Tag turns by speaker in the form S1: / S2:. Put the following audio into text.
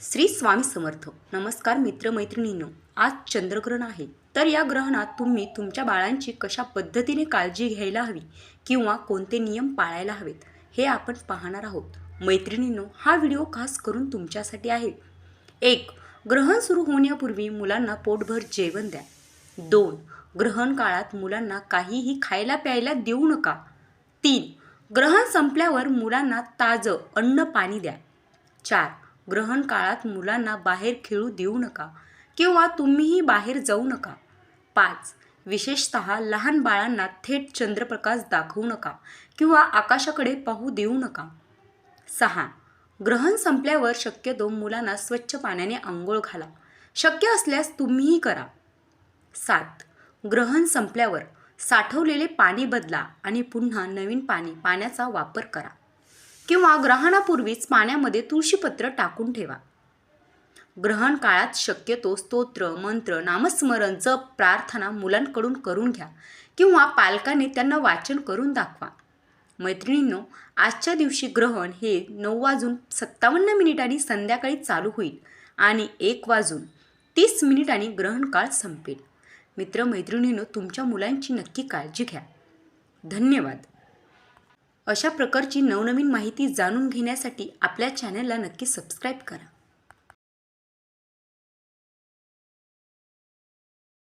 S1: श्री स्वामी समर्थ. नमस्कार मित्रमैत्रिणींनो, आज चंद्रग्रहण आहे. तर या ग्रहणात तुम्ही तुमच्या बाळांची कशा पद्धतीने काळजी घ्यायला हवी किंवा कोणते नियम पाळायला हवेत हे आपण पाहणार आहोत. मैत्रिणींनो, हा व्हिडिओ खास करून तुमच्यासाठी आहे. 1. ग्रहण सुरू होण्यापूर्वी मुलांना पोटभर जेवण द्या. 2. ग्रहण काळात मुलांना काहीही खायला प्यायला देऊ नका. 3. ग्रहण संपल्यावर मुलांना ताजं अन्न पाणी द्या. 4. ग्रहण काळात मुलांना बाहेर खेळू देऊ नका किंवा तुम्हीही बाहेर जाऊ नका. 5. विशेषतः लहान बाळांना थेट चंद्रप्रकाश दाखवू नका किंवा आकाशाकडे पाहू देऊ नका. 6. ग्रहण संपल्यावर शक्यतो मुलांना स्वच्छ पाण्याने आंघोळ घाला. शक्य असल्यास तुम्हीही करा. 7. ग्रहण संपल्यावर साठवलेले पाणी बदला आणि पुन्हा नवीन पाण्याचा वापर करा किंवा ग्रहणापूर्वीच पाण्यामध्ये तुळशीपत्र टाकून ठेवा. ग्रहण काळात शक्यतो स्तोत्र, मंत्र, नामस्मरण, जप, प्रार्थना मुलांकडून करून घ्या किंवा पालकाने त्यांना वाचन करून दाखवा. मैत्रिणींनो, आजच्या दिवशी ग्रहण हे 9:57 संध्याकाळी चालू होईल आणि 1:30 ग्रहण काळ संपेल. मित्रमैत्रिणींनो, तुमच्या मुलांची नक्की काळजी घ्या. धन्यवाद. अशा प्रकारची नवनवीन माहिती जाणून घेण्यासाठी आपल्या चॅनलला नक्की सबस्क्राईब करा.